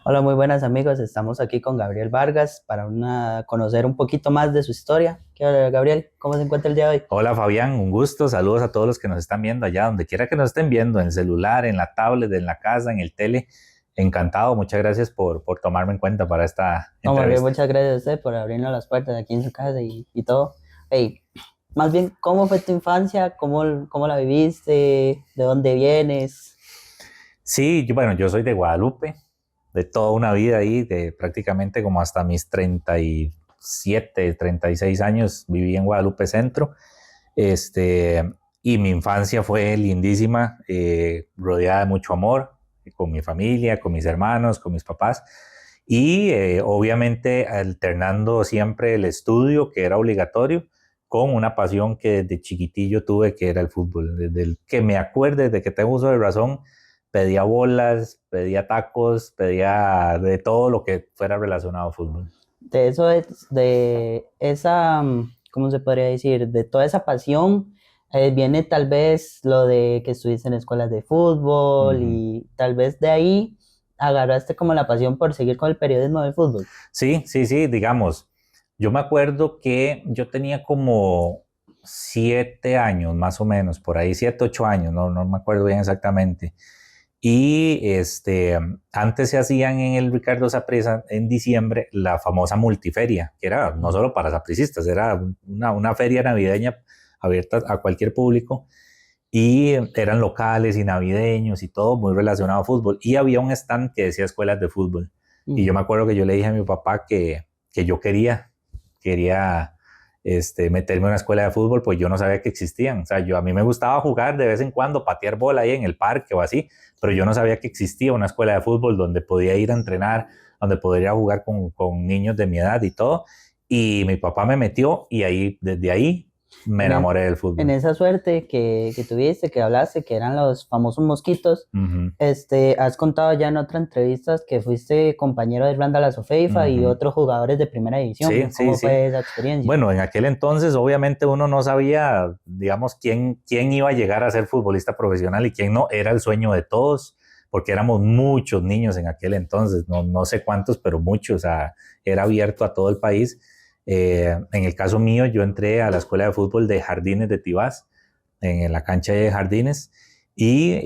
Hola, muy buenas amigos. Estamos aquí con Gabriel Vargas para conocer un poquito más de su historia. ¿Qué onda, Gabriel? ¿Cómo se encuentra el día de hoy? Hola Fabián, un gusto. Saludos a todos los que nos están viendo allá, donde quiera que nos estén viendo, en el celular, en la tablet, en la casa, en el tele. Encantado, muchas gracias por tomarme en cuenta para esta No, más bien, entrevista. muchas gracias a usted por abrirnos las puertas aquí en su casa y todo. Hey, más bien, ¿cómo fue tu infancia? ¿Cómo la viviste? ¿De dónde vienes? Sí, bueno, yo soy de Guadalupe, de toda una vida ahí, de prácticamente como hasta mis 37, 36 años viví en Guadalupe Centro. Este, y mi infancia fue lindísima, rodeada de mucho amor, con mi familia, con mis hermanos, con mis papás. Y obviamente alternando siempre el estudio, que era obligatorio, con una pasión que desde chiquitillo tuve, que era el fútbol. Desde el que me acuerde, desde que tengo uso de razón, pedía bolas, pedía tacos, pedía de todo lo que fuera relacionado a fútbol. De eso, de esa, ¿cómo se podría decir? De toda esa pasión, viene tal vez lo de que estuviste en escuelas de fútbol Ujú. y tal vez de ahí agarraste como la pasión por seguir con el periodismo del fútbol. Sí, sí, sí, digamos, yo me acuerdo que yo tenía como 7 años, más o menos, por ahí 7, 8 años, no me acuerdo bien exactamente. Y antes se hacían en el Ricardo Saprissa en diciembre la famosa multiferia, que era no Mm. solo para sapricistas, era una feria navideña abierta a cualquier público y eran locales y navideños y todo muy relacionado a fútbol. Y había un stand que decía escuelas de fútbol. Y yo Mm. me acuerdo que yo le dije a mi papá que yo quería meterme en una escuela de fútbol, pues yo no sabía que existían. O sea, a mí me gustaba jugar de vez en cuando, patear bola ahí en el parque o así, pero yo no sabía que existía una escuela de fútbol donde podía ir a entrenar, donde podría jugar con niños de mi edad y todo. Y mi papá me metió y ahí, desde ahí me En, e- enamoré del en fútbol. esa suerte que tuviste, que hablaste, que eran los famosos mosquitos, Ujú, has contado ya en otras entrevistas que fuiste compañero de Irlanda la Sofeifa y ujú. otros jugadores de primera Sí, división. sí, ¿Cómo sí. fue esa experiencia? Bueno, en aquel entonces obviamente uno no sabía, digamos, quién iba a llegar a ser futbolista profesional y quién no. Era el sueño de todos, porque éramos muchos niños en aquel entonces, no sé cuántos, pero muchos. O sea, era abierto a todo el país. En el caso mío, yo entré a la escuela de fútbol de Jardines de Tibás, en la cancha de Jardines. Y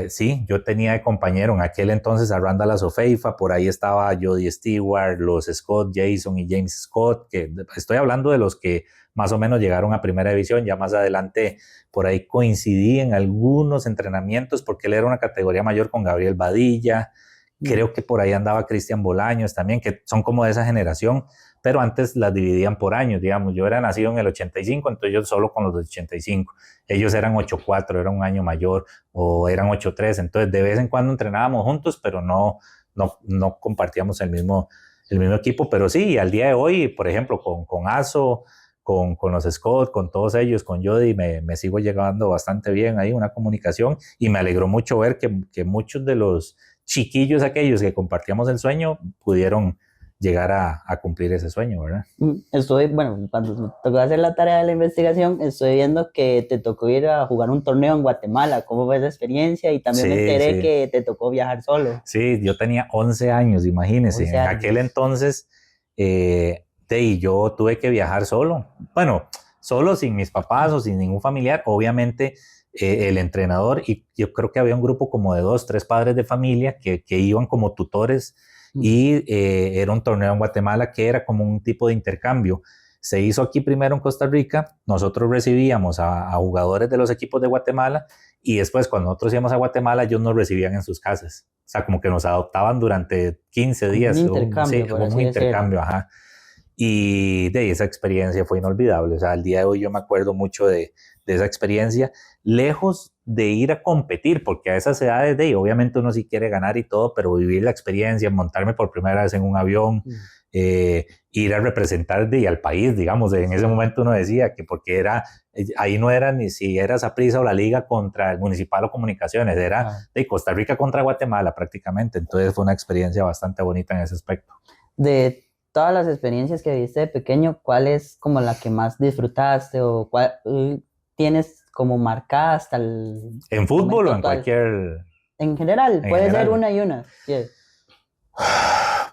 sí, yo tenía de compañero en aquel entonces a Randall Asofeifa, por ahí estaba Jody Stewart, los Scott, Jason y James Scott, que estoy hablando de los que más o menos llegaron a primera división. Ya más adelante por ahí coincidí en algunos entrenamientos porque él era una categoría mayor con Gabriel Badilla. Mm. Creo que por ahí andaba Cristian Bolaños también, que son como de esa generación, pero antes las dividían por años, digamos. Yo era nacido en el 85, entonces yo solo con los del 85. Ellos eran 84, era un año mayor, o eran 83. Entonces de vez en cuando entrenábamos juntos, pero no compartíamos el mismo equipo. Pero sí, al día de hoy, por ejemplo, con Aso, con los Scott, con todos ellos, con Jody, me sigo llegando bastante bien ahí, una comunicación, y me alegró mucho ver que muchos de los chiquillos aquellos que compartíamos el sueño pudieron llegar a cumplir ese sueño, ¿verdad? Bueno, cuando me tocó hacer la tarea de la investigación, estoy viendo que te tocó ir a jugar un torneo en Guatemala. ¿Cómo fue esa experiencia? Y también me Sí, enteré sí. que te tocó viajar solo, Sí, yo tenía 11 años, imagínense. 11 En aquel años. entonces, yo tuve que viajar solo. Bueno, solo sin mis papás o sin ningún familiar. Obviamente, el entrenador, y yo creo que había un grupo como de 2, 3 padres de familia que iban como tutores, Mm. y era un torneo en Guatemala que era como un tipo de intercambio. Se hizo aquí primero en Costa Rica. Nosotros recibíamos a jugadores de los equipos de Guatemala, y después cuando nosotros íbamos a Guatemala, ellos nos recibían en sus casas. O sea, como que nos adoptaban durante 15 Como un días, sí, intercambio, por un así decirlo. intercambio, ajá. Y de esa experiencia fue inolvidable. O sea, al día de hoy yo me acuerdo mucho de esa experiencia, lejos de ir a competir, porque a esas edades, obviamente uno sí quiere ganar y todo, pero vivir la experiencia, montarme por primera vez en un avión, Mm. ir a representar al país, digamos. En ese momento uno decía que porque ahí no era ni si era Saprissa o la Liga contra el Municipal o Comunicaciones, era Ah. de Costa Rica contra Guatemala prácticamente. Entonces fue una experiencia bastante bonita en ese aspecto. De todas las experiencias que viste de pequeño, ¿cuál es como la que más disfrutaste o cuál tienes como marcada hasta el En fútbol momento o en actual? cualquier, En general, en puede ser general. una y una. Yeah.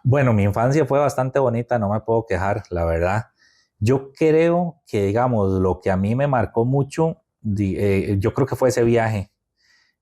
Bueno, mi infancia fue bastante bonita, no me puedo quejar, la verdad. Yo creo que, digamos, lo que a mí me marcó mucho, yo creo que fue ese viaje,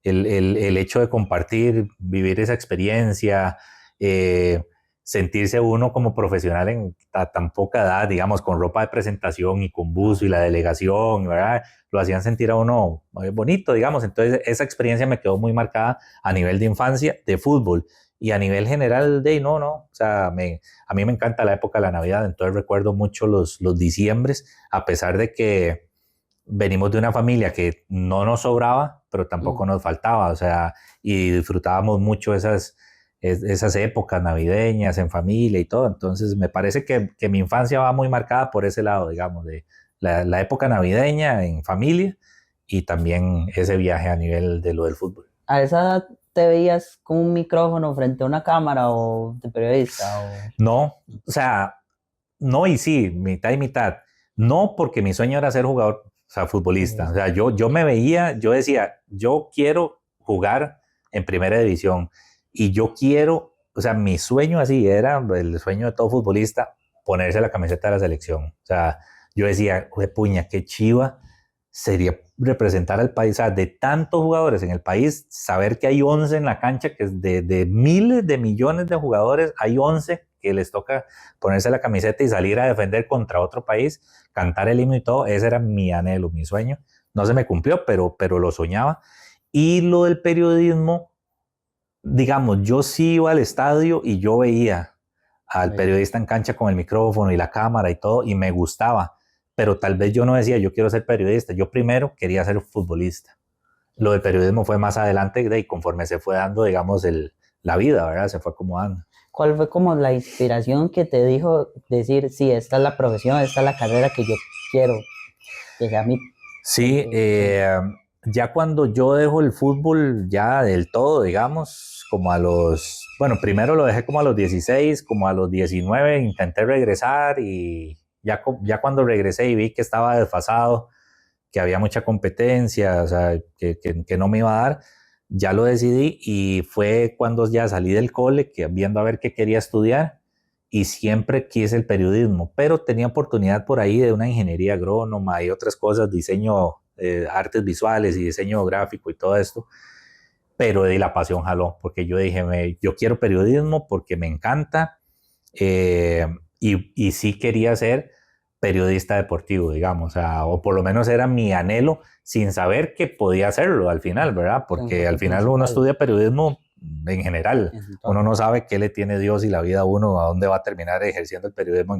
el hecho de compartir, vivir esa experiencia, eh, sentirse uno como profesional a tan poca edad, digamos, con ropa de presentación y con buzo y la delegación, ¿verdad? Lo hacían sentir a uno bonito, digamos. Entonces, esa experiencia me quedó muy marcada a nivel de infancia, de fútbol. Y a nivel general, no, o sea, a mí me encanta la época de la Navidad, entonces recuerdo mucho los diciembres, a pesar de que venimos de una familia que no nos sobraba, pero tampoco Mm. nos faltaba, o sea, y disfrutábamos mucho esas épocas navideñas en familia y todo. Entonces, me parece que mi infancia va muy marcada por ese lado, digamos, de la época navideña en familia y también ese viaje a nivel de lo del fútbol. ¿A esa edad te veías con un micrófono frente a una cámara o de periodista? O... No, o sea, no y sí, mitad y mitad. No porque mi sueño era ser jugador, o sea, futbolista. O sea, yo me veía, yo decía, yo quiero jugar en primera división y yo quiero, o sea, mi sueño así era el sueño de todo futbolista, ponerse la camiseta de la selección. O sea, yo decía, puña, qué chiva sería representar al país, o sea, de tantos jugadores en el país, saber que hay 11 en la cancha, que es de miles de millones de jugadores, hay 11 que les toca ponerse la camiseta y salir a defender contra otro país, cantar el himno y todo, ese era mi anhelo, mi sueño. No se me cumplió, pero lo soñaba. Y lo del periodismo, digamos, yo sí iba al estadio y yo veía al Sí. periodista en cancha con el micrófono y la cámara y todo, y me gustaba, pero tal vez yo no decía, yo quiero ser periodista, yo primero quería ser futbolista. Lo del periodismo fue más adelante y conforme se fue dando, digamos, la vida, ¿verdad? Se fue acomodando. ¿Cuál fue como la inspiración que te dijo decir, sí, esta es la profesión, esta es la carrera que yo quiero, que sea mi... Sí, sí. ya cuando yo dejo el fútbol ya del todo, digamos, como a los, bueno, primero lo dejé como a los 16, como a los 19 intenté regresar y ya cuando regresé y vi que estaba desfasado, que había mucha competencia, o sea, que no me iba a dar, ya lo decidí y fue cuando ya salí del cole, que viendo a ver qué quería estudiar y siempre quise el periodismo, pero tenía oportunidad por ahí de una ingeniería agrónoma y otras cosas, diseño, artes visuales y diseño gráfico y todo esto, pero de la pasión jaló, porque yo dije, yo quiero periodismo porque me encanta y sí quería ser periodista deportivo, digamos, o por lo menos era mi anhelo sin saber que podía hacerlo al final, ¿verdad? Su Porque al enfoque final uno principal. estudia periodismo en general, En uno todo. no sabe qué le tiene Dios y la vida a uno, a dónde va a terminar ejerciendo el periodismo,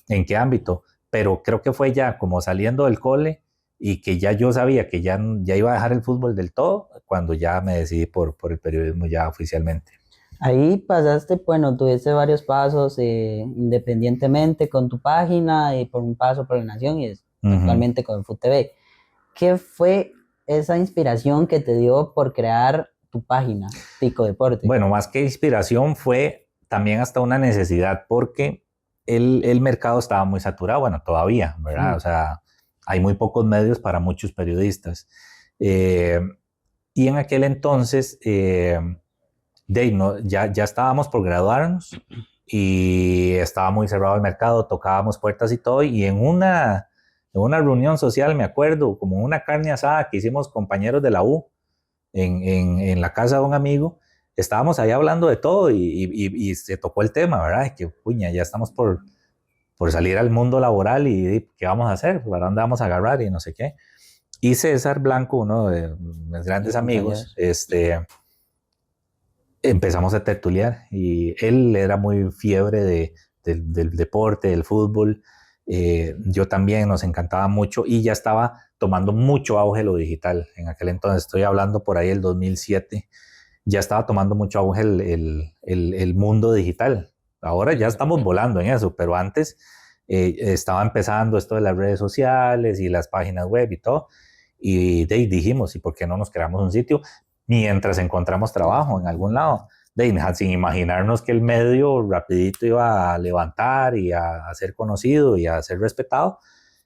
en qué ámbito, pero creo que fue ya como saliendo del cole y que ya yo sabía que ya iba a dejar el fútbol del todo cuando ya me decidí por el periodismo ya oficialmente. Ahí pasaste, bueno, tuviste varios pasos independientemente con tu página y por un paso por la Nación y Uh -huh. actualmente con FUTV. ¿Qué fue esa inspiración que te dio por crear tu página, Tico Deporte? Bueno, más que inspiración fue también hasta una necesidad porque el mercado estaba muy saturado, bueno, todavía, ¿verdad? O sea, hay muy pocos medios para muchos periodistas. Eh, y en aquel entonces, ya estábamos por graduarnos y estaba muy cerrado el mercado, tocábamos puertas y todo, y en una reunión social, me acuerdo, como una carne asada que hicimos compañeros de la U en la casa de un amigo, estábamos ahí hablando de todo y se tocó el tema, ¿verdad? De que, puña, ya estamos por salir al mundo laboral y ¿qué vamos a hacer? ¿Para dónde vamos a agarrar? Y no sé qué. Y César Blanco, uno de mis grandes Mis amigos, compañeros. empezamos a tertuliar y él era muy fiebre del deporte, del fútbol. Yo también nos encantaba mucho y ya estaba tomando mucho auge lo digital. En aquel entonces, estoy hablando por ahí del 2007, ya estaba tomando mucho auge el mundo digital. Ahora ya estamos volando en eso, pero antes estaba empezando esto de las redes sociales y las páginas web y todo. Y dijimos, ¿y por qué no nos creamos un sitio mientras encontramos trabajo en algún lado? Sin imaginarnos que el medio rapidito iba a levantar y a ser conocido y a ser respetado.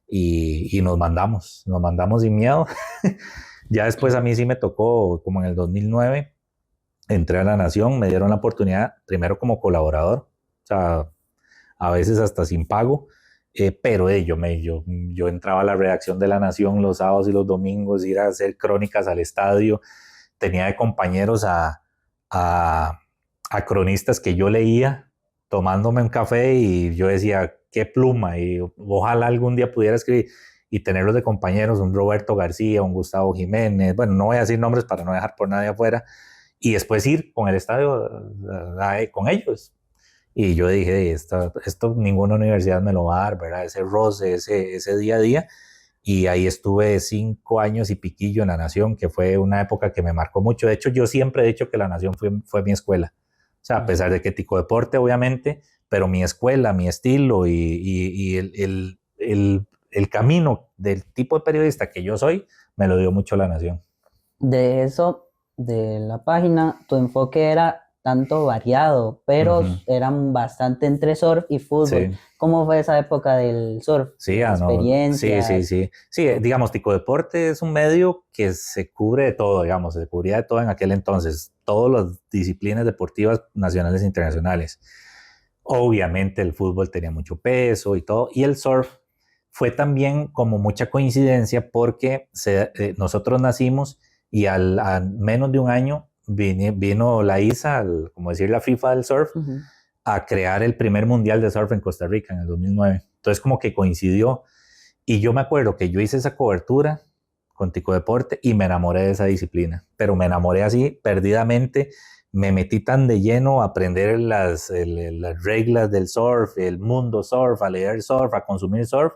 Y nos mandamos sin miedo. Ya después a mí sí me tocó, como en el 2009, entré a La Nación, me dieron la oportunidad primero como colaborador, o sea, a veces hasta sin pago, pero yo entraba a la redacción de La Nación los sábados y los domingos, ir a hacer crónicas al estadio, tenía de compañeros a, a cronistas que yo leía tomándome un café y yo decía, qué pluma, y ojalá algún día pudiera escribir y tenerlos de compañeros, un Roberto García, un Gustavo Jiménez, bueno, no voy a decir nombres para no dejar por nadie afuera, y después ir con el estadio, con ellos. Y yo dije, esto ninguna universidad me lo va a dar, ¿verdad? Ese roce, ese día a día. Y ahí estuve 5 años y piquillo en La Nación, que fue una época que me marcó mucho. De hecho, yo siempre he dicho que La Nación fue mi escuela. O sea, a pesar de que Tico Deporte, obviamente, pero mi escuela, mi estilo y el camino del tipo de periodista que yo soy, me lo dio mucho La Nación. De eso, de la página, tu enfoque era tanto variado, pero Ujú. eran bastante entre surf y fútbol. Sí. ¿Cómo fue esa época del surf? Sí, no, sí, sí, Experiencias. sí. Sí, digamos, Tico Deporte es un medio que se cubre de todo, digamos, se cubría de todo en aquel entonces, todas las disciplinas deportivas nacionales e internacionales. Obviamente el fútbol tenía mucho peso y todo, y el surf fue también como mucha coincidencia porque nosotros nacimos y a menos de un año vino la ISA, como decir la FIFA del surf, Ujú. a crear el primer mundial de surf en Costa Rica en el 2009. Entonces como que coincidió y yo me acuerdo que yo hice esa cobertura con Tico Deporte y me enamoré de esa disciplina, pero me enamoré así perdidamente, me metí tan de lleno a aprender las reglas del surf, el mundo surf, a leer surf, a consumir surf,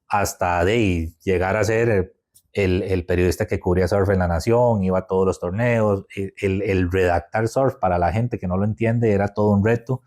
hasta de llegar a ser el periodista que cubría surf en La Nación, iba a todos los torneos, el redactar surf para la gente que no lo entiende era todo un reto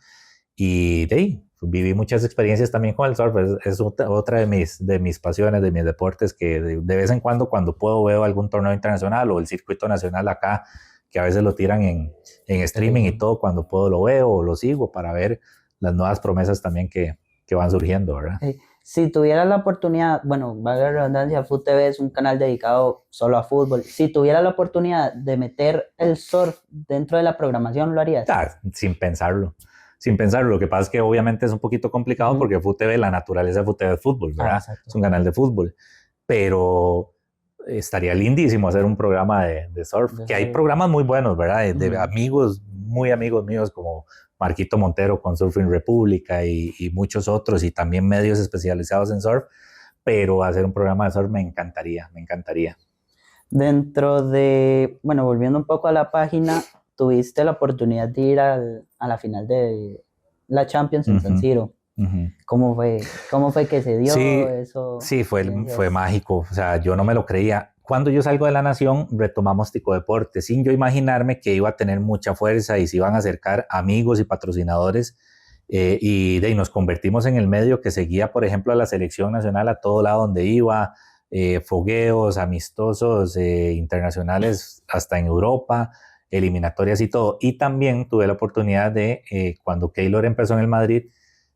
y de ahí viví muchas experiencias también con el surf. Es otra de mis pasiones, de mis deportes que de vez en cuando puedo, veo algún torneo internacional o el circuito nacional acá, que a veces lo tiran en streaming y Televisión. todo, cuando puedo lo veo o lo sigo para ver las nuevas promesas también que van surgiendo, ¿verdad? Si tuvieras la oportunidad, bueno, valga la redundancia, FUTV es un canal dedicado solo a fútbol. Si tuvieras la oportunidad de meter el surf dentro de la programación, ¿lo harías? Ah, sin pensarlo. Sin pensarlo, lo que pasa es que obviamente es un poquito complicado Ujú. porque FUTV, la naturaleza de FUTV es fútbol, Ah, ¿verdad? Es exacto. un canal de fútbol, pero estaría lindísimo hacer un programa de surf, De que hay surf. programas muy buenos, ¿verdad? De Ujú. amigos, muy amigos míos como Marquito Montero con Surfing República y muchos otros y también medios especializados en surf, pero hacer un programa de surf me encantaría, me encantaría. Dentro de, bueno, volviendo un poco a la página, tuviste la oportunidad de ir a la final de la Champions en San Ujú, Siro. ujú. ¿Cómo fue? ¿Cómo fue que se dio Sí, eso? sí, fue Experiencias. mágico. O sea, yo no me lo creía. Cuando yo salgo de La Nación, retomamos Tico Deporte, sin yo imaginarme que iba a tener mucha fuerza y se iban a acercar amigos y patrocinadores. Y nos convertimos en el medio que seguía, por ejemplo, a la selección nacional a todo lado donde iba, fogueos, amistosos, internacionales, hasta en Europa, eliminatorias y todo. Y también tuve la oportunidad de, cuando Keylor empezó en el Madrid,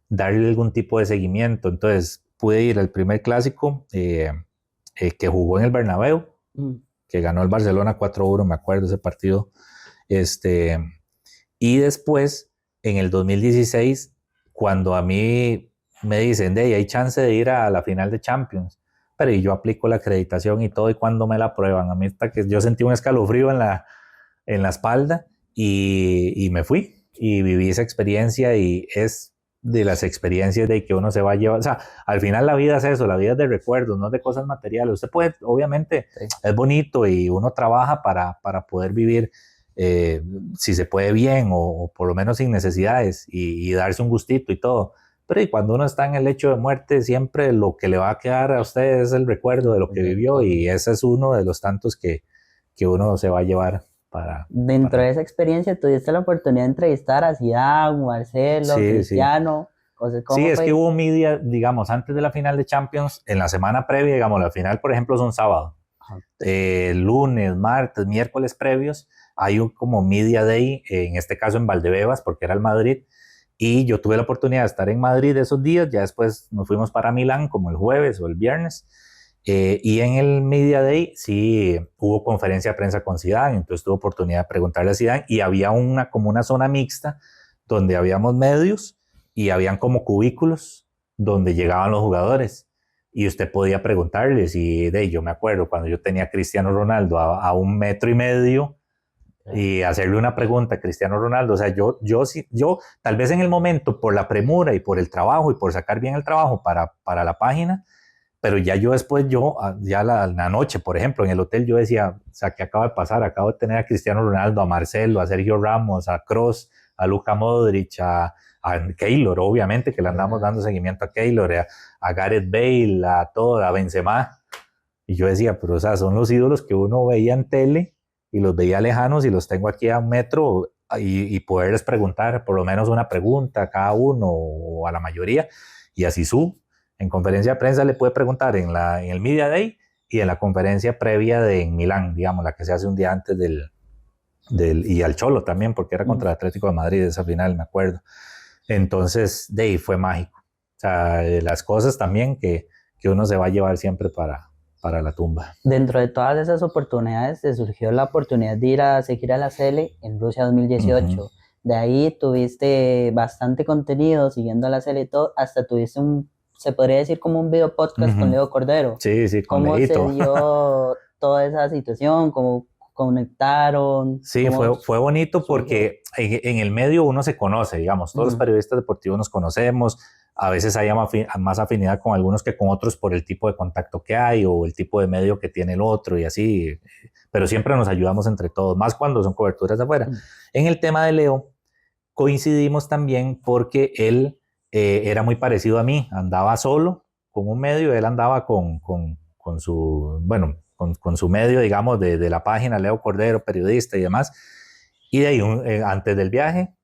darle algún tipo de seguimiento. Entonces pude ir al primer clásico que jugó en el Bernabéu, Mm. que ganó el Barcelona 4-1, me acuerdo ese partido. Este, y después, en el 2016, cuando a mí me dicen, de hay chance de ir a la final de Champions, pero y yo aplico la acreditación y todo, y cuando me la prueban, a mí está que yo sentí un escalofrío en la espalda y me fui y viví esa experiencia y es de las experiencias de que uno se va a llevar, o sea, al final la vida es eso, la vida es de recuerdos, no de cosas materiales. Usted puede, obviamente, Sí. es bonito y uno trabaja para poder vivir, eh, si se puede bien o por lo menos sin necesidades y darse un gustito y todo. Pero y cuando uno está en el lecho de muerte, siempre lo que le va a quedar a usted es el recuerdo de lo que De vivió todo. y ese es uno de los tantos que uno se va a llevar Dentro para... de esa experiencia, ¿tuviste la oportunidad de entrevistar a Zidane, Marcelo, Sí, sí. Cristiano? O sea, Sí, ¿cómo es que fue? hubo media, digamos, antes de la final de Champions, en la semana previa, digamos, la final, por ejemplo, es un sábado. Ajá. Lunes, martes, miércoles previos, hay un como media day, en este caso en Valdebebas, porque era el Madrid, y yo tuve la oportunidad de estar en Madrid esos días, ya después nos fuimos para Milán, como el jueves o el viernes, Y en el Media Day sí hubo conferencia de prensa con Zidane, entonces tuve oportunidad de preguntarle a Zidane y había como una zona mixta donde habíamos medios y habían como cubículos donde llegaban los jugadores y usted podía preguntarles y yo me acuerdo cuando yo tenía a Cristiano Ronaldo a 1,5 metros y hacerle una pregunta a Cristiano Ronaldo, o sea, yo tal vez en el momento por la premura y por el trabajo y por sacar bien el trabajo para la página, pero ya yo después, ya la noche, por ejemplo, en el hotel yo decía, o sea, ¿qué acaba de pasar? Acabo de tener a Cristiano Ronaldo, a Marcelo, a Sergio Ramos, a Kroos, a Luka Modric, a Keylor, obviamente, que le andamos dando seguimiento a Keylor, a Gareth Bale, a Benzema. Y yo decía, pero o sea, son los ídolos que uno veía en tele y los veía lejanos y los tengo aquí a 1 metro y poderles preguntar por lo menos una pregunta a cada uno o a la mayoría. Y así en conferencia de prensa le puede preguntar en el Media Day y en la conferencia previa en Milán, digamos, la que se hace un día antes y al Cholo también, porque era contra el Atlético de Madrid esa final, me acuerdo. Entonces, de ahí fue mágico. O sea, las cosas también que uno se va a llevar siempre para la tumba. Dentro de todas esas oportunidades, te surgió la oportunidad de ir a seguir a la Sele en Rusia 2018. Uh-huh. De ahí tuviste bastante contenido siguiendo a la Sele y todo, hasta tuviste se podría decir como un video podcast Uh-huh. con Leo Cordero. Sí, sí, con ¿Cómo Leito. se dio toda esa situación? ¿Cómo conectaron? Sí, fue bonito porque en el medio uno se conoce, digamos, todos los periodistas deportivos nos conocemos, a veces hay más afinidad con algunos que con otros por el tipo de contacto que hay o el tipo de medio que tiene el otro y así, pero siempre nos ayudamos entre todos, más cuando son coberturas de afuera. En el tema de Leo coincidimos también porque él era muy parecido a mí, andaba solo con un medio, él andaba con su, bueno, con su medio, digamos, de la página, Leo Cordero, periodista y demás. Y de ahí, antes del viaje,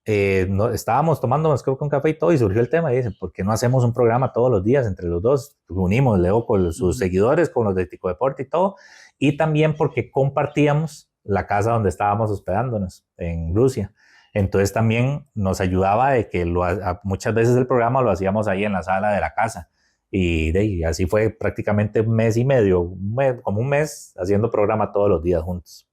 estábamos tomándonos, creo que un café y todo, y surgió el tema, y dice, ¿por qué no hacemos un programa todos los días entre los dos? Unimos Leo con sus seguidores, con los de Tico Deporte y todo, y también porque compartíamos la casa donde estábamos hospedándonos, en Rusia. Entonces también nos ayudaba de que muchas veces el programa lo hacíamos ahí en la sala de la casa. Y así fue prácticamente 1,5 meses, como un mes, haciendo programa todos los días juntos.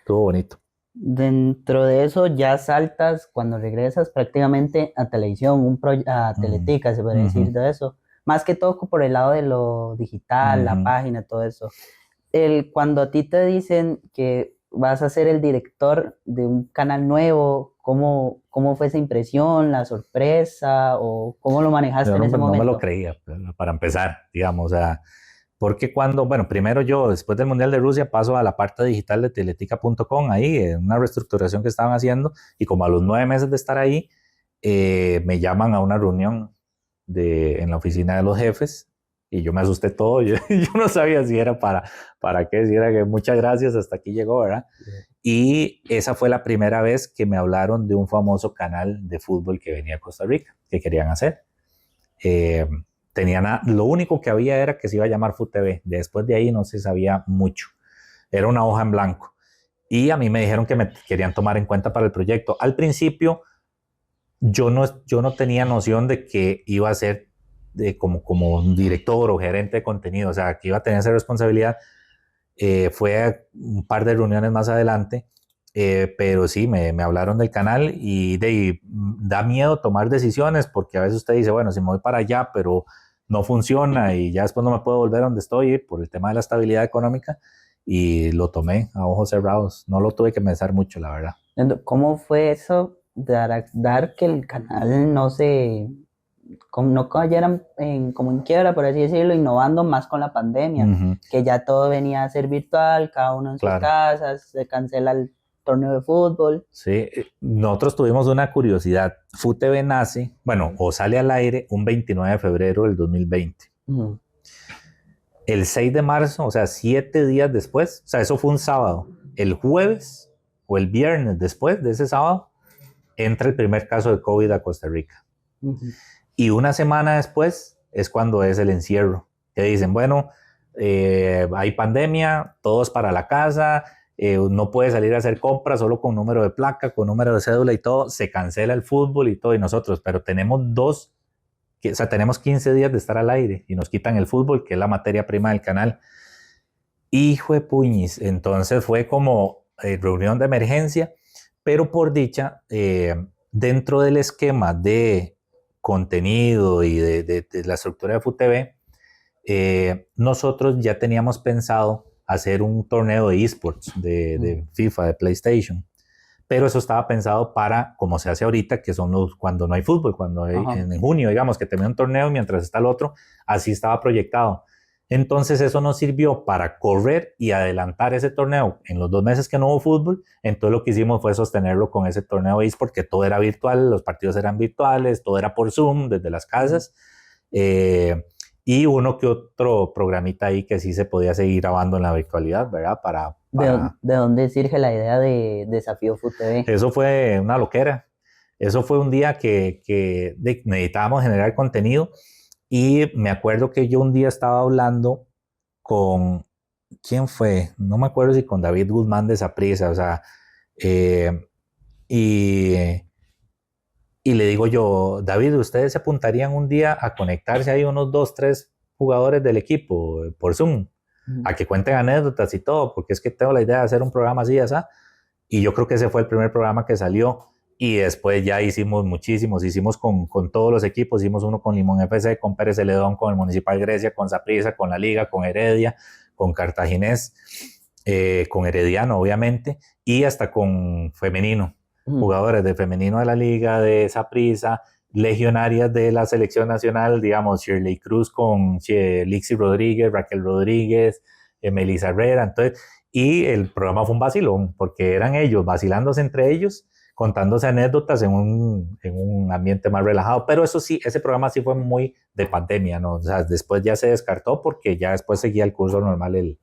Estuvo bonito. Dentro de eso ya saltas cuando regresas prácticamente a televisión, a Teletica, se puede decir de eso. Más que todo por el lado de lo digital, la página, todo eso. Cuando a ti te dicen que vas a ser el director de un canal nuevo, ¿cómo fue esa impresión, la sorpresa o cómo lo manejaste en ese momento? No me lo creía, para empezar, digamos, o sea, porque primero yo, después del Mundial de Rusia, paso a la parte digital de teletica.com, ahí, en una reestructuración que estaban haciendo, y como a los 9 meses de estar ahí, me llaman a una reunión en la oficina de los jefes, y yo me asusté todo, yo no sabía si era para qué, si era que muchas gracias, hasta aquí llegó, ¿verdad? Y esa fue la primera vez que me hablaron de un famoso canal de fútbol que venía a Costa Rica, que querían hacer. Lo único que había era que se iba a llamar FUTV. Después de ahí no se sabía mucho. Era una hoja en blanco. Y a mí me dijeron que me querían tomar en cuenta para el proyecto. Al principio, yo no tenía noción de que iba a ser como un director o gerente de contenido, o sea, que iba a tener esa responsabilidad. Fue un par de reuniones más adelante, pero sí, me hablaron del canal y da miedo tomar decisiones porque a veces usted dice, bueno, si me voy para allá, pero no funciona y ya después no me puedo volver a donde estoy por el tema de la estabilidad económica, y lo tomé a ojos cerrados. No lo tuve que pensar mucho, la verdad. ¿Cómo fue eso de dar que el canal no cayeran como en quiebra, por así decirlo, innovando más con la pandemia, que ya todo venía a ser virtual, cada uno en sus casas, se cancela el torneo de fútbol? Sí, nosotros tuvimos una curiosidad. FUTV nace, o sale al aire un 29 de febrero del 2020. El 6 de marzo, o sea, 7 días después, o sea, eso fue un sábado. El jueves o el viernes después de ese sábado, entra el primer caso de COVID a Costa Rica. Y una semana después es cuando es el encierro, que dicen, bueno, hay pandemia, todos para la casa, no puede salir a hacer compras solo con número de placa, con número de cédula y todo, se cancela el fútbol y todo, y nosotros, pero tenemos 2 o sea, tenemos 15 días de estar al aire y nos quitan el fútbol, que es la materia prima del canal. Hijo de puñis, entonces fue como reunión de emergencia, pero por dicha, dentro del esquema de contenido y de la estructura de FUTV, nosotros ya teníamos pensado hacer un torneo de esports, de FIFA, de PlayStation, pero eso estaba pensado para, como se hace ahorita, que son cuando no hay fútbol, cuando hay, en junio, digamos, que termina un torneo mientras está el otro, así estaba proyectado. Entonces eso nos sirvió para correr y adelantar ese torneo en los 2 meses que no hubo fútbol. Entonces lo que hicimos fue sostenerlo con ese torneo de eSport, que todo era virtual, los partidos eran virtuales, todo era por Zoom, desde las casas. Y uno que otro programita ahí que sí se podía seguir grabando en la virtualidad, ¿verdad? ¿De dónde surge la idea de Desafío FUTV? Eso fue una loquera. Eso fue un día que necesitábamos generar contenido. Y me acuerdo que yo un día estaba hablando con, ¿quién fue? No me acuerdo si con David Guzmán de Saprissa, o sea, y le digo yo, David, ¿ustedes se apuntarían un día a conectarse ahí unos 2, 3 jugadores del equipo por Zoom? A que cuenten anécdotas y todo, porque es que tengo la idea de hacer un programa así, ¿sabes? Y yo creo que ese fue el primer programa que salió. Y después ya hicimos muchísimos, hicimos con todos los equipos, hicimos uno con Limón FC, con Pérez Celedón, con el Municipal Grecia, con Saprissa, con la Liga, con Heredia, con Cartaginés, con Herediano obviamente, y hasta con femenino, jugadores de femenino de la Liga, de Saprissa, legionarias de la selección nacional, digamos, Shirley Cruz con Lixi Rodríguez, Raquel Rodríguez, Melissa Herrera, entonces, y el programa fue un vacilón, porque eran ellos vacilándose entre ellos, contándose anécdotas en un ambiente más relajado, pero eso sí, ese programa sí fue muy de pandemia, ¿no? O sea, después ya se descartó porque ya después seguía el curso normal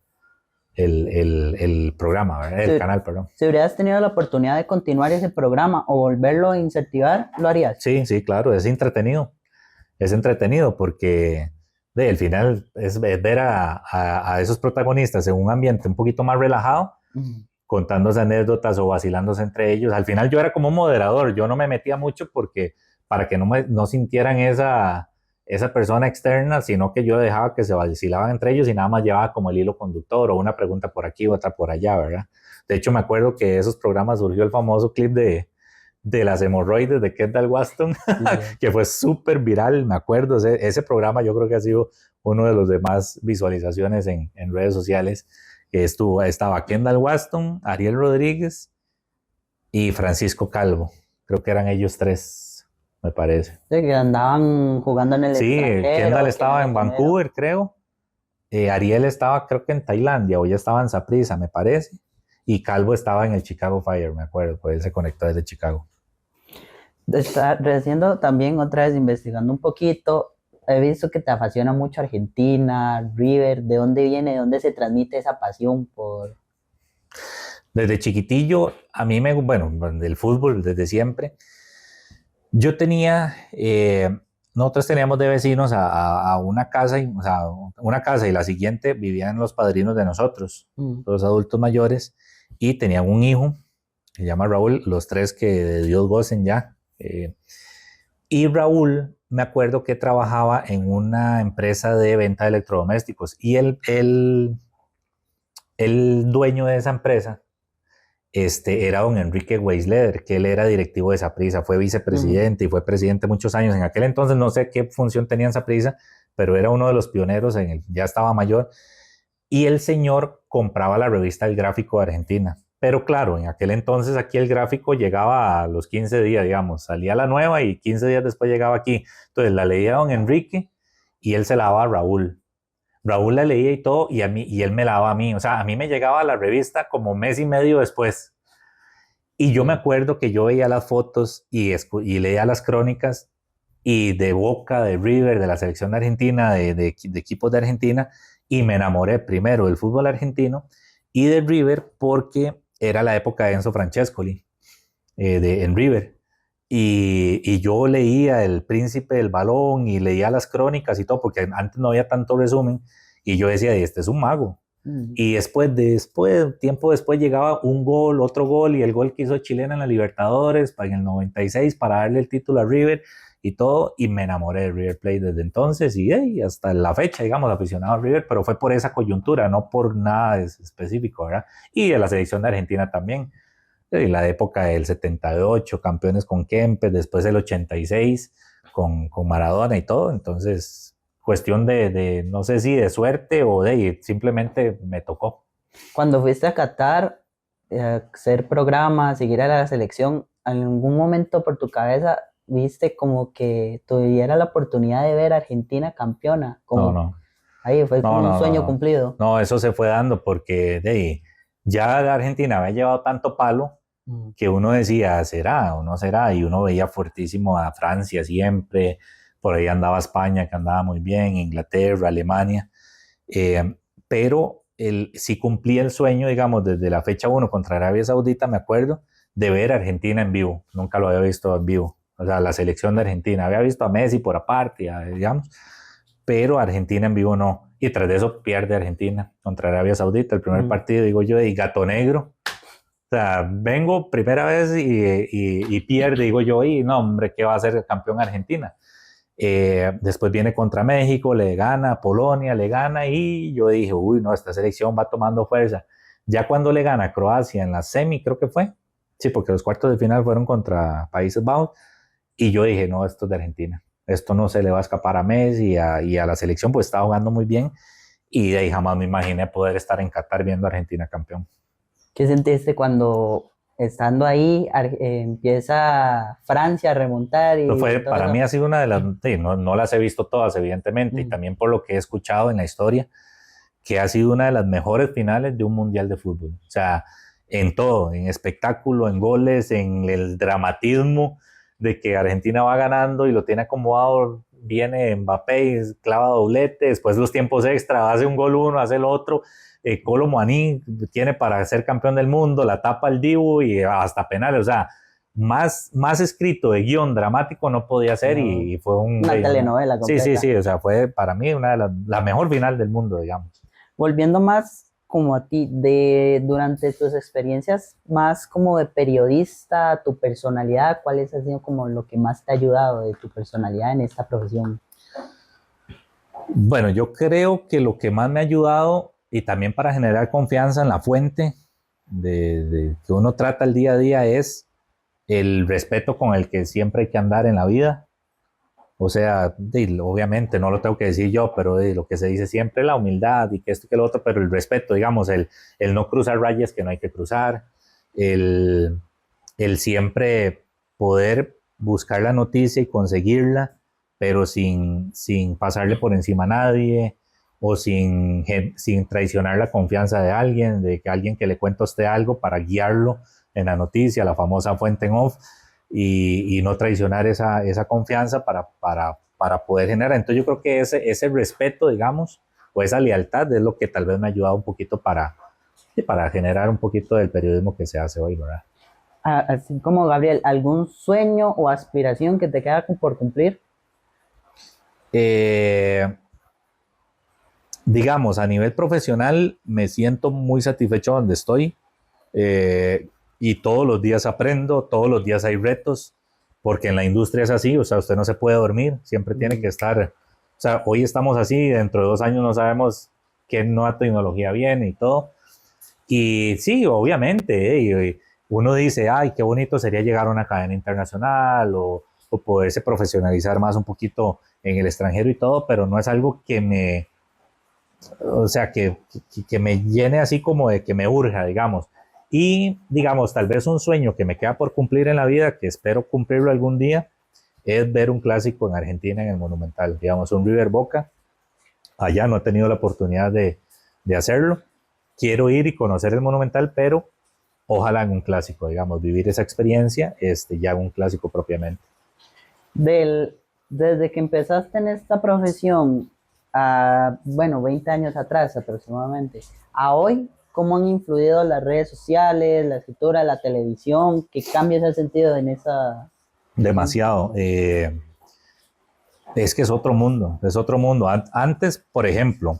el programa, ¿verdad? El canal, perdón. Si hubieras tenido la oportunidad de continuar ese programa o volverlo a incentivar, ¿lo harías? Sí, sí, claro, es entretenido porque al final es ver a esos protagonistas en un ambiente un poquito más relajado, contándose anécdotas o vacilándose entre ellos. Al final yo era como un moderador, yo no me metía mucho porque para que no sintieran esa persona externa, sino que yo dejaba que se vacilaban entre ellos y nada más llevaba como el hilo conductor o una pregunta por aquí, otra por allá, ¿verdad? De hecho, me acuerdo que de esos programas surgió el famoso clip de las hemorroides de Kendall Waston, que fue súper viral, me acuerdo. Ese programa yo creo que ha sido uno de los de más visualizaciones en redes sociales. Estaba Kendall Waston, Ariel Rodríguez y Francisco Calvo. Creo que eran ellos 3, me parece. Sí, que andaban jugando en el extranjero. Sí, Kendall estaba en Vancouver, creo. Ariel estaba, creo que en Tailandia, o ya estaba en Saprissa, me parece. Y Calvo estaba en el Chicago Fire, me acuerdo, pues él se conectó desde Chicago. Reciendo también otra vez investigando un poquito, he visto que te apasiona mucho Argentina, River. ¿De dónde viene, de dónde se transmite esa pasión por...? Desde chiquitillo, a mí bueno, del fútbol desde siempre. Yo tenía, nosotros teníamos de vecinos a una casa, o sea, una casa y la siguiente vivían los padrinos de nosotros, los adultos mayores, y tenían un hijo, que se llama Raúl, los 3 que de Dios gocen ya. Y Raúl, me acuerdo que trabajaba en una empresa de venta de electrodomésticos y el dueño de esa empresa era don Enrique Weisleder, que él era directivo de Saprissa, fue vicepresidente y fue presidente muchos años. En aquel entonces no sé qué función tenía en Saprissa, pero era uno de los pioneros, ya estaba mayor. Y el señor compraba la revista El Gráfico de Argentina. Pero claro, en aquel entonces aquí el gráfico llegaba a los 15 días, digamos, salía la nueva y 15 días después llegaba aquí. Entonces la leía don Enrique y él se la daba a Raúl. Raúl la leía y todo y él me la daba a mí. O sea, a mí me llegaba la revista como mes y medio después. Y yo me acuerdo que yo veía las fotos y leía las crónicas y de Boca, de River, de la selección de Argentina, de equipos de Argentina, y me enamoré primero del fútbol argentino y de River porque era la época de Enzo Francescoli en River. Y yo leía El Príncipe del Balón y leía las crónicas y todo, porque antes no había tanto resumen, y yo decía, este es un mago. Y tiempo después llegaba un gol, otro gol, y el gol que hizo Chilena en la Libertadores en el 96 para darle el título a River, y todo, y me enamoré de River Plate desde entonces y hasta la fecha, digamos, aficionado a River, pero fue por esa coyuntura, no por nada específico, ¿verdad? Y de la selección de Argentina también, y la época del 78, campeones con Kempes, después del 86, con Maradona y todo, entonces, cuestión no sé si de suerte o de simplemente me tocó. Cuando fuiste a Qatar, hacer programas, seguir a la selección, ¿en algún momento por tu cabeza viste como que tuviera la oportunidad de ver a Argentina campeona? No, Como no. ahí fue No, como un no, no, sueño no. cumplido. No, eso se fue dando porque ya la Argentina había llevado tanto palo Mm. que uno decía, ¿será o no será? Y uno veía fuertísimo a Francia siempre, por ahí andaba España, que andaba muy bien, Inglaterra, Alemania, pero sí cumplía el sueño, digamos, desde la fecha 1 contra Arabia Saudita, me acuerdo, de ver a Argentina en vivo. Nunca lo había visto en vivo. O sea, la selección de Argentina. Había visto a Messi por aparte, digamos, pero Argentina en vivo no. Y tras de eso pierde Argentina contra Arabia Saudita, el primer partido, digo yo, y gato negro. O sea, vengo primera vez y pierde, digo yo, y no, hombre, ¿qué va a ser el campeón Argentina? Después viene contra México, le gana, Polonia le gana, y yo dije, uy, no, esta selección va tomando fuerza. Ya cuando le gana a Croacia en la semi, creo que fue, sí, porque los cuartos de final fueron contra Países Bajos, y yo dije, no, esto es de Argentina. Esto no se le va a escapar a Messi y a la selección, pues está jugando muy bien. Y de ahí jamás me imaginé poder estar en Qatar viendo a Argentina campeón. ¿Qué sentiste cuando estando ahí empieza Francia a remontar Pues y todo para mí eso? ha sido una de las, sí, no, no las he visto todas, evidentemente, y Mm. también por lo que he escuchado en la historia, que ha sido una de las mejores finales de un mundial de fútbol. O sea, en todo, en espectáculo, en goles, en el dramatismo de que Argentina va ganando y lo tiene acomodado, viene Mbappé y clava doblete, después de los tiempos extra, hace un gol uno, hace el otro, Kolo Muani tiene para ser campeón del mundo, la tapa el Dibu y hasta penales, o sea, más escrito de guión dramático no podía ser No, y fue una telenovela sí, sí, completa. sí, o sea, fue para mí una de la mejor final del mundo, digamos. Volviendo más como a ti, durante tus experiencias más como de periodista, tu personalidad, ¿cuáles ha sido como lo que más te ha ayudado de tu personalidad en esta profesión? Bueno, yo creo que lo que más me ha ayudado y también para generar confianza en la fuente de que uno trata el día a día es el respeto con el que siempre hay que andar en la vida. O sea, obviamente no lo tengo que decir yo, pero lo que se dice siempre, la humildad y que esto y que lo otro, pero el respeto, digamos, el no cruzar rayas que no hay que cruzar, el, el siempre poder buscar la noticia y conseguirla, pero sin pasarle por encima a nadie o sin traicionar la confianza de alguien, de que alguien que le cuenta a usted algo para guiarlo en la noticia, la famosa fuente en off, y no traicionar esa confianza para poder generar. Entonces yo creo que ese respeto, digamos, o esa lealtad es lo que tal vez me ha ayudado un poquito para generar un poquito del periodismo que se hace hoy, ¿verdad? Así como Gabriel, ¿algún sueño o aspiración que te queda por cumplir? Eh, digamos, a nivel profesional me siento muy satisfecho donde estoy y todos los días aprendo, todos los días hay retos, porque en la industria es así, o sea, usted no se puede dormir, siempre tiene que estar, o sea, hoy estamos así, dentro de 2 años no sabemos qué nueva tecnología viene y todo. Y sí, obviamente, uno dice, ay, qué bonito sería llegar a una cadena internacional o poderse profesionalizar más un poquito en el extranjero y todo, pero no es algo o sea, que me llene así como de que me urja, digamos. Y, digamos, tal vez un sueño que me queda por cumplir en la vida, que espero cumplirlo algún día, es ver un clásico en Argentina en el Monumental, digamos, un River Boca. Allá no he tenido la oportunidad de hacerlo. Quiero ir y conocer el Monumental, pero ojalá en un clásico, digamos, vivir esa experiencia, ya en un clásico propiamente. Del, Desde que empezaste en esta profesión, bueno, 20 años atrás aproximadamente, a hoy, ¿cómo han influido las redes sociales, la escritura, la televisión? ¿Qué cambios has sentido en esa profesión? Demasiado. Es que es otro mundo, es otro mundo. Antes, por ejemplo,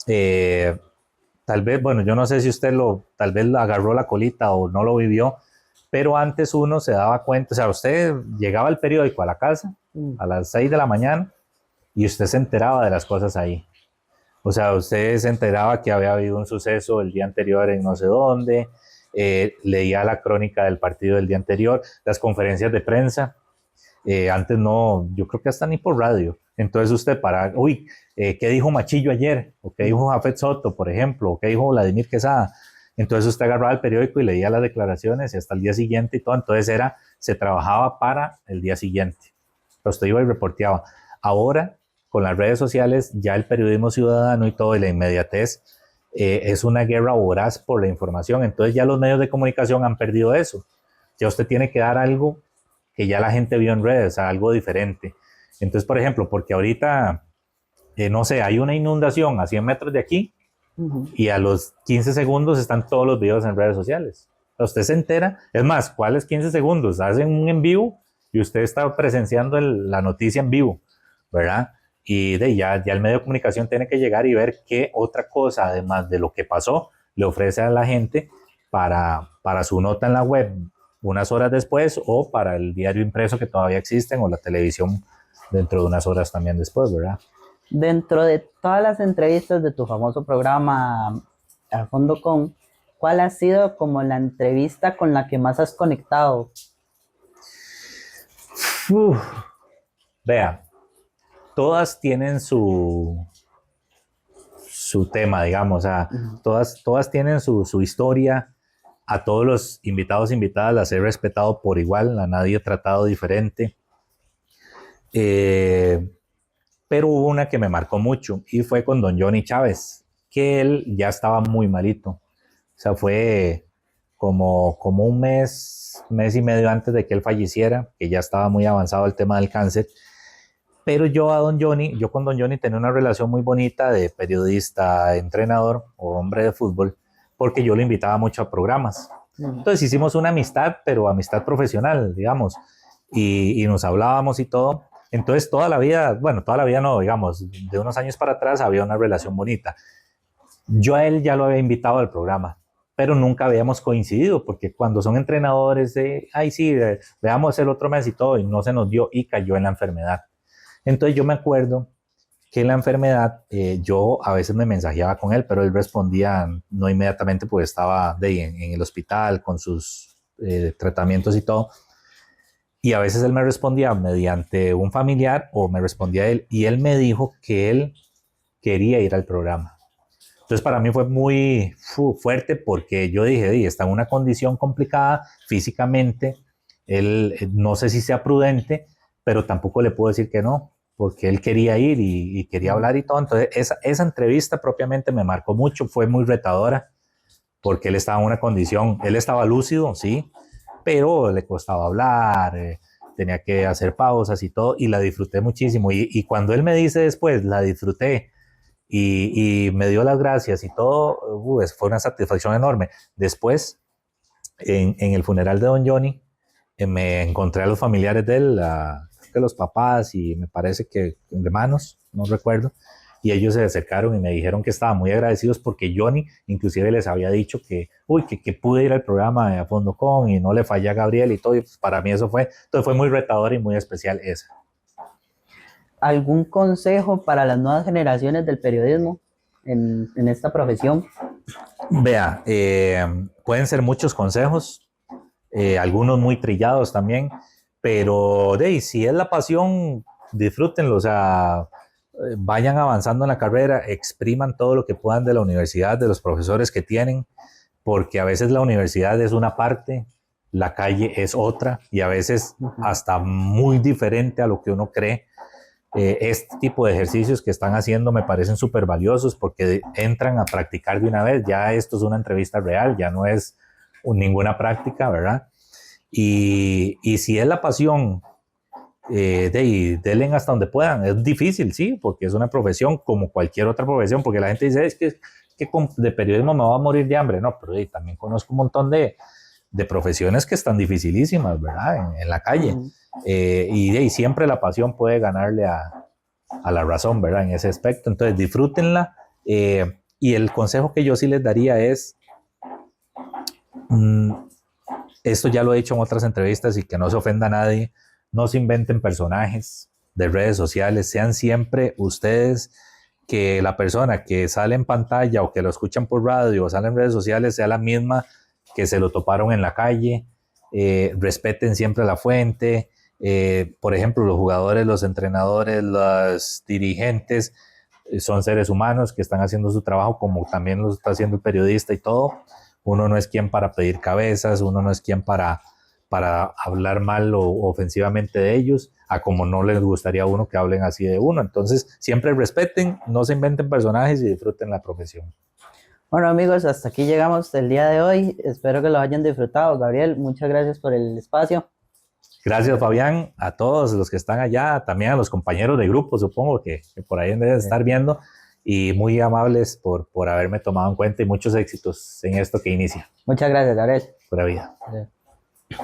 eh, tal vez, bueno, yo no sé si usted tal vez agarró la colita o no lo vivió, pero antes uno se daba cuenta, o sea, usted llegaba el periódico a la casa a las 6 de la mañana, y usted se enteraba de las cosas ahí. O sea, usted se enteraba que había habido un suceso el día anterior en no sé dónde, leía la crónica del partido del día anterior, las conferencias de prensa. Antes no, yo creo que hasta ni por radio. Entonces usted para, ¿qué dijo Machillo ayer? ¿O qué dijo Jafet Soto, por ejemplo? ¿O qué dijo Vladimir Quesada? Entonces usted agarraba el periódico y leía las declaraciones y hasta el día siguiente y todo. Entonces se trabajaba para el día siguiente. Pero usted iba y reporteaba. Ahora, con las redes sociales, ya el periodismo ciudadano y todo, y la inmediatez, es una guerra voraz por la información. Entonces ya los medios de comunicación han perdido eso. Ya usted tiene que dar algo que ya la gente vio en redes, algo diferente. Entonces, por ejemplo, porque ahorita, no sé, hay una inundación a 100 metros de aquí, y a los 15 segundos están todos los videos en redes sociales. Usted se entera, es más, ¿cuáles 15 segundos? Hacen un en vivo y usted está presenciando la noticia en vivo, ¿verdad? Y ya el medio de comunicación tiene que llegar y ver qué otra cosa, además de lo que pasó, le ofrece a la gente para su nota en la web unas horas después, o para el diario impreso que todavía existen, o la televisión dentro de unas horas también después, ¿verdad? Dentro de todas las entrevistas de tu famoso programa Al Fondo Con, ¿cuál ha sido como la entrevista con la que más has conectado? Vea, todas tienen su tema, digamos, o sea, todas tienen su historia. A todos los invitados e invitadas las he respetado por igual, a nadie he tratado diferente. Pero hubo una que me marcó mucho y fue con don Johnny Chávez, que él ya estaba muy malito. O sea, fue como un mes y medio antes de que él falleciera, que ya estaba muy avanzado el tema del cáncer. Pero yo con don Johnny tenía una relación muy bonita de periodista, entrenador o hombre de fútbol, porque yo lo invitaba mucho a programas. Entonces hicimos una amistad, pero amistad profesional, digamos, y nos hablábamos y todo. Entonces toda la vida no, digamos, de unos años para atrás había una relación bonita. Yo a él ya lo había invitado al programa, pero nunca habíamos coincidido, porque cuando son entrenadores veamos el otro mes y todo, y no se nos dio y cayó en la enfermedad. Entonces yo me acuerdo que en la enfermedad yo a veces me mensajeaba con él, pero él respondía no inmediatamente porque estaba en el hospital con sus tratamientos y todo. Y a veces él me respondía mediante un familiar o me respondía él, y él me dijo que él quería ir al programa. Entonces para mí fue muy fuerte, porque yo dije, está en una condición complicada físicamente, él no sé si sea prudente, pero tampoco le puedo decir que no, porque él quería ir y quería hablar y todo. Entonces esa entrevista propiamente me marcó mucho, fue muy retadora, porque él estaba en una condición, él estaba lúcido, sí, pero le costaba hablar, tenía que hacer pausas y todo, y la disfruté muchísimo. Y cuando él me dice después, la disfruté, y me dio las gracias y todo, fue una satisfacción enorme. Después, en el funeral de don Johnny, me encontré a los familiares de él, que los papás y me parece que hermanos, no recuerdo, y ellos se acercaron y me dijeron que estaban muy agradecidos porque Johnny inclusive les había dicho que pude ir al programa de A Fondo Con y no le fallé a Gabriel y todo, y pues para mí eso entonces fue muy retador y muy especial esa. ¿Algún consejo para las nuevas generaciones del periodismo en esta profesión? Vea, pueden ser muchos consejos, algunos muy trillados también, pero si es la pasión, disfrútenlo, o sea, vayan avanzando en la carrera, expriman todo lo que puedan de la universidad, de los profesores que tienen, porque a veces la universidad es una parte, la calle es otra, y a veces hasta muy diferente a lo que uno cree. Este tipo de ejercicios que están haciendo me parecen súper valiosos, porque entran a practicar de una vez. Ya esto es una entrevista real, ya no es ninguna práctica, ¿verdad? Y si es la pasión, denle hasta donde puedan. Es difícil, sí, porque es una profesión como cualquier otra profesión, porque la gente dice, es que de periodismo me va a morir de hambre. No, pero también conozco un montón de profesiones que están dificilísimas, ¿verdad? En la calle. Y siempre la pasión puede ganarle a la razón, ¿verdad? En ese aspecto. Entonces, disfrútenla. Y el consejo que yo sí les daría es, esto ya lo he dicho en otras entrevistas y que no se ofenda a nadie, no se inventen personajes de redes sociales, sean siempre ustedes, que la persona que sale en pantalla o que lo escuchan por radio o sale en redes sociales sea la misma que se lo toparon en la calle. Respeten siempre la fuente. Por ejemplo, los jugadores, los entrenadores, los dirigentes son seres humanos que están haciendo su trabajo como también lo está haciendo el periodista y todo. Uno no es quien para pedir cabezas, uno no es quien para hablar mal o ofensivamente de ellos, a como no les gustaría a uno que hablen así de uno. Entonces, siempre respeten, no se inventen personajes y disfruten la profesión. Bueno, amigos, hasta aquí llegamos el día de hoy. Espero que lo hayan disfrutado. Gabriel, muchas gracias por el espacio. Gracias, Fabián, a todos los que están allá, también a los compañeros de grupo, supongo que por ahí deben estar viendo, y muy amables por haberme tomado en cuenta y muchos éxitos en esto que inicia. Muchas gracias, Gabriel. Pura vida. Sí.